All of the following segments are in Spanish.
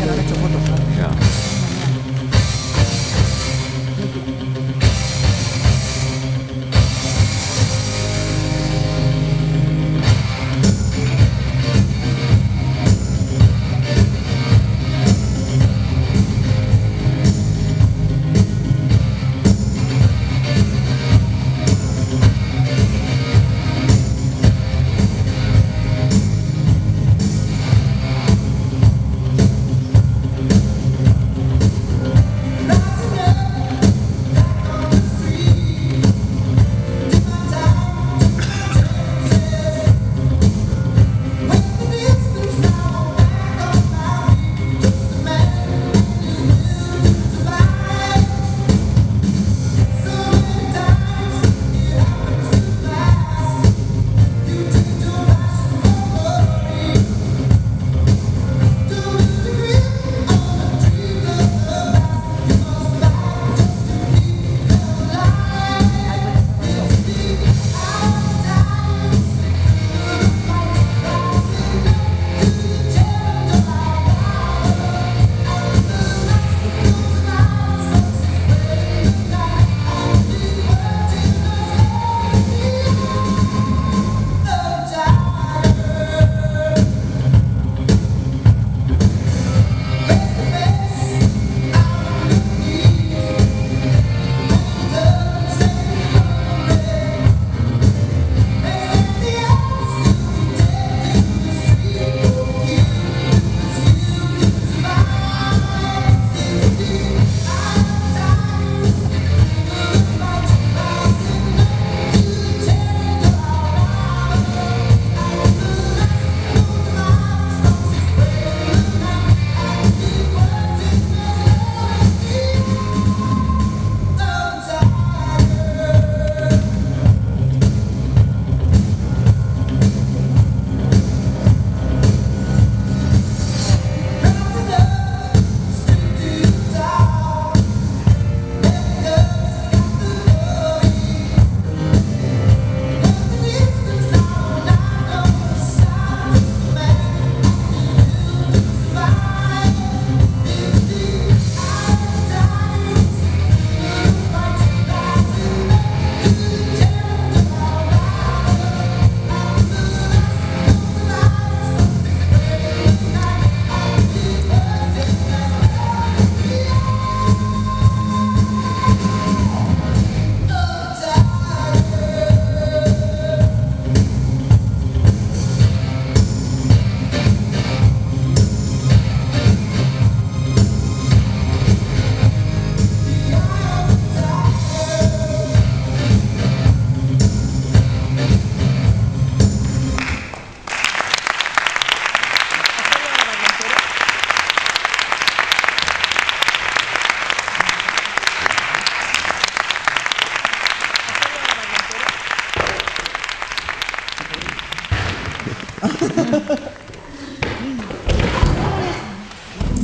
que le han hecho fotos. Ya.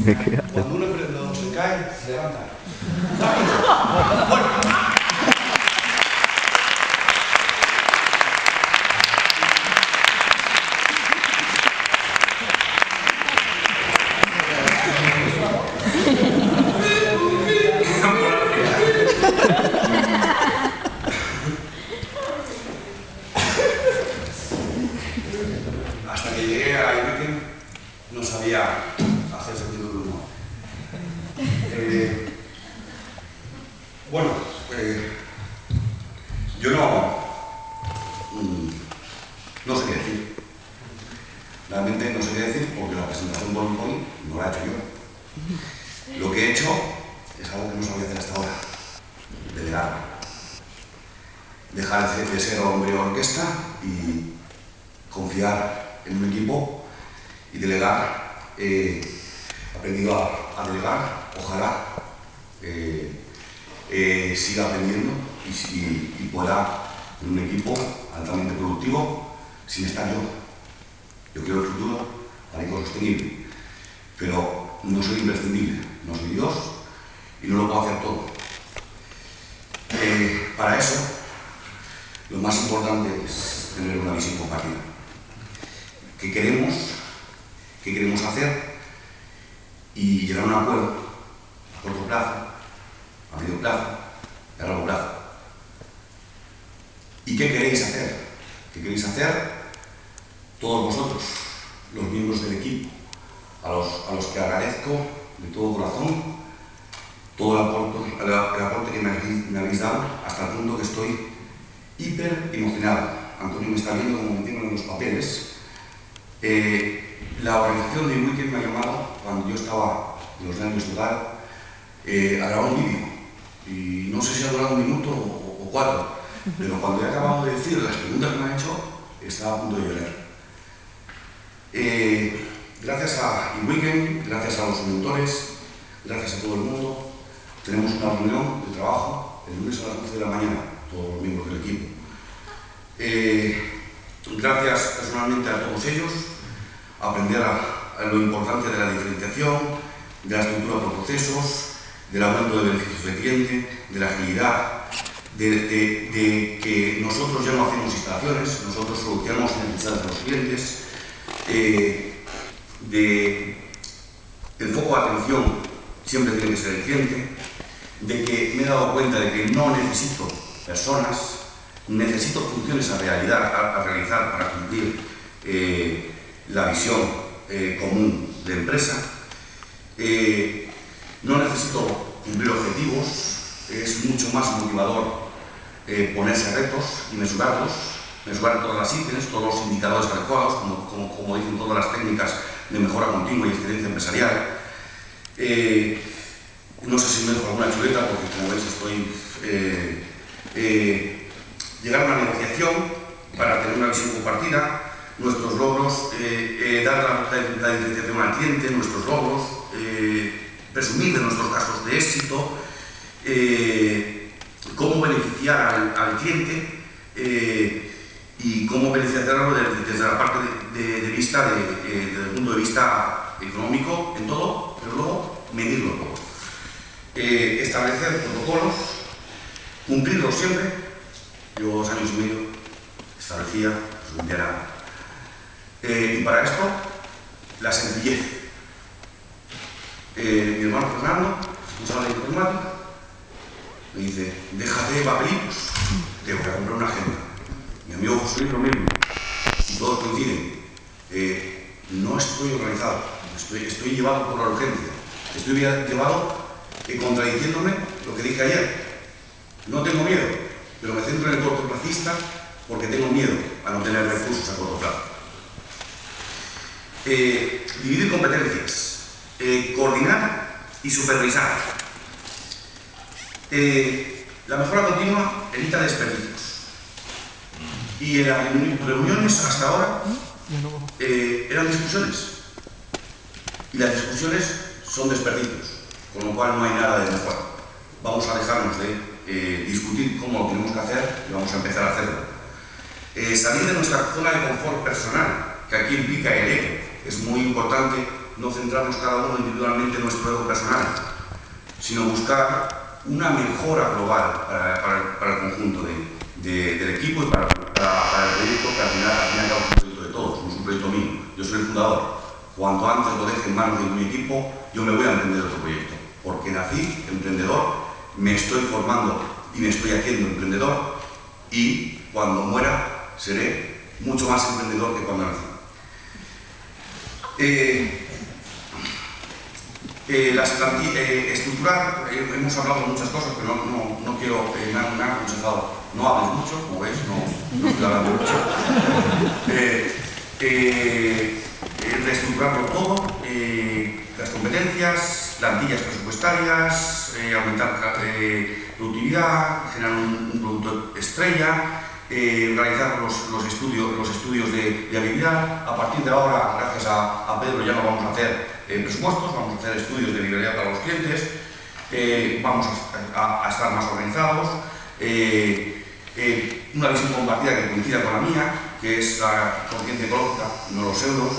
¿Qué haces? Cuando un emprendedor se cae, se levanta. Hasta que llegué a Ibiza no sabía hacer sentido del humor. Bueno, yo no sé qué decir. Realmente no sé qué decir porque la presentación PowerPoint no la he hecho yo. Lo que he hecho es algo que no sabía hacer hasta ahora. Delegar. Dejar de ser hombre o orquesta y confiar en un equipo y delegar. He aprendido a delegar. Ojalá siga aprendiendo y pueda en un equipo altamente productivo sin estar yo. Yo quiero el futuro para algo sostenible, pero no soy imprescindible, no soy Dios y no lo puedo hacer todo. Para eso, lo más importante es tener una visión compartida. ¿Qué queremos hacer? y llegar a un acuerdo a corto plazo, a medio plazo y a largo plazo. ¿Y qué queréis hacer? ¿Qué queréis hacer todos vosotros, los miembros del equipo, a los que agradezco de todo corazón todo el aporte que me habéis dado, hasta el punto que estoy hiper emocionado? Antonio me está viendo como me tengo en los papeles. La organización de Weekend me ha llamado cuando yo estaba en los nervios total a grabar un vídeo, y no sé si ha durado 1 minuto o 4, pero cuando he acabado de decir las preguntas que me han hecho, estaba a punto de llorar. Gracias a Weekend, gracias a los mentores, gracias a todo el mundo, tenemos una reunión de trabajo el lunes a las 11 de la mañana, todos los miembros del equipo. Gracias personalmente a todos ellos, aprender a lo importante de la diferenciación, de la estructura por procesos, del aumento de beneficios de cliente, de la agilidad, de que nosotros ya no hacemos instalaciones, nosotros solucionamos necesidades de los clientes, el foco de atención siempre tiene que ser el cliente, de que me he dado cuenta de que no necesito personas, necesito funciones a realizar para cumplir la visión común de empresa. No necesito cumplir objetivos, es mucho más motivador ponerse retos y mesurar todas las ítems, todos los indicadores adecuados, como dicen todas las técnicas de mejora continua y excelencia empresarial. No sé si me dejo alguna chuleta, porque como veis estoy... llegar a una negociación para tener una visión compartida, nuestros logros, dar la diferenciación al cliente, nuestros logros, presumir de nuestros casos de éxito, cómo beneficiar al cliente y cómo beneficiarlo desde la parte de vista, desde el punto de vista económico en todo, pero luego medirlo todo. Establecer protocolos, cumplirlos siempre. Llevo 2 años y medio, establecía, nada. Y para esto, la sencillez. Mi hermano Fernando, responsable de informática, me dice: déjate de papelitos, te voy a comprar una agenda. Mi amigo José Luis lo mismo, y todos coinciden. No estoy organizado, estoy llevado por la urgencia, estoy llevado contradiciéndome lo que dije ayer. No tengo miedo, pero me centro en el cortoplacista porque tengo miedo a no tener recursos a corto plazo. Dividir competencias, coordinar y supervisar. La mejora continua evita desperdicios. Y en las reuniones hasta ahora eran discusiones. Y las discusiones son desperdicios, con lo cual no hay nada de mejora. Vamos a dejarnos de discutir cómo lo tenemos que hacer y vamos a empezar a hacerlo. Salir de nuestra zona de confort personal, que aquí implica el ego. Es muy importante no centrarnos cada uno individualmente en nuestro ego personal, sino buscar una mejora global para el conjunto del equipo y para el proyecto, que al final es un proyecto de todos, no es un proyecto mío. Yo soy el fundador. Cuanto antes lo deje en manos de mi equipo, yo me voy a emprender otro proyecto. Porque nací emprendedor, me estoy formando y me estoy haciendo emprendedor, y cuando muera seré mucho más emprendedor que cuando nací. Estructurar, hemos hablado de muchas cosas, pero no quiero, me han aconsejado, no hables mucho, como veis, no estoy hablando mucho. Reestructurarlo todo, las competencias, plantillas presupuestarias, aumentar productividad, generar un producto estrella, realizar los estudios de viabilidad. A partir de ahora, gracias a Pedro, ya no vamos a hacer presupuestos, vamos a hacer estudios de viabilidad para los clientes, vamos a estar más organizados, una visión compartida que coincida con la mía, que es la conciencia ecológica, no los euros,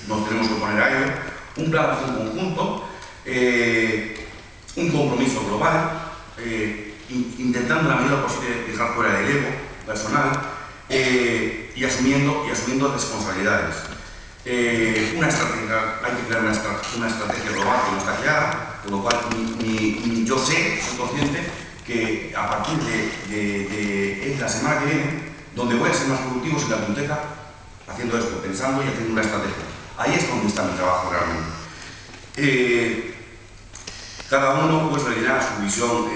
nos tenemos que poner a ello, un plan de acción conjunto, un compromiso global, intentando en la medida posible dejar fuera del ego personal, y asumiendo responsabilidades. una estrategia, hay que crear una estrategia global que no está clara, con lo cual yo sé, soy consciente, que a partir de la semana que viene, donde voy a ser más productivo es en la biblioteca, haciendo esto, pensando y haciendo una estrategia. Ahí es donde está mi trabajo realmente. Cada uno pues rellenar su visión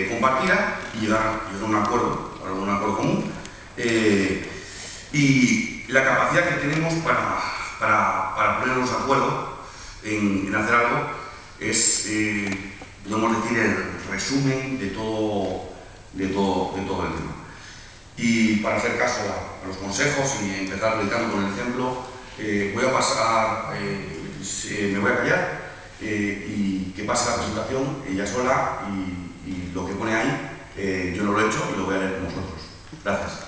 compartida y llegar a un acuerdo común. Y la capacidad que tenemos para ponernos de acuerdo en hacer algo es, podemos decir, el resumen de todo el tema. Y para hacer caso a los consejos y empezar predicando con el ejemplo, voy a pasar, me voy a callar y que pase la presentación ella sola y lo que pone ahí, yo no lo he hecho y lo voy a leer con vosotros. Gracias.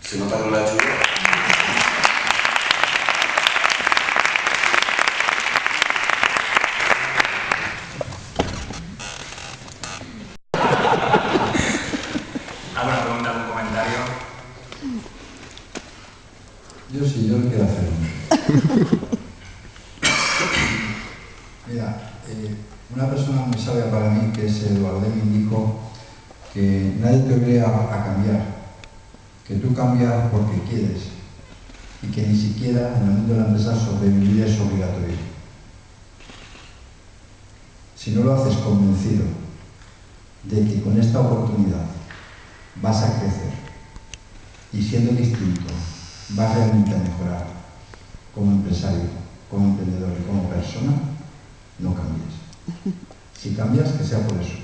¿Se nota que no la he hecho yo? ¿Alguna pregunta, algún comentario? Yo sí, yo le quiero hacer uno. Mira, una persona muy sabia para mí, que es Eduardo, me dijo que nadie te obliga a cambiar, que tú cambias porque quieres y que ni siquiera en el mundo de la empresa sobrevivir es obligatorio. Si no lo haces convencido de que con esta oportunidad vas a crecer y siendo distinto vas realmente a mejorar como empresario, como emprendedor y como persona, no cambies. Si cambias, que sea por eso.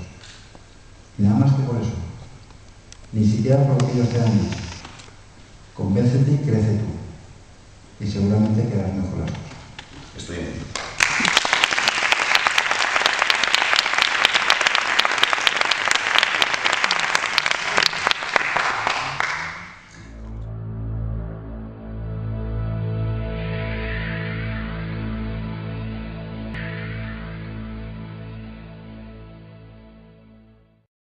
Y nada más que por eso. Ni siquiera por lo que ellos te han dicho. Convéncete y crece tú. Y seguramente que harás mejor las cosas. Estoy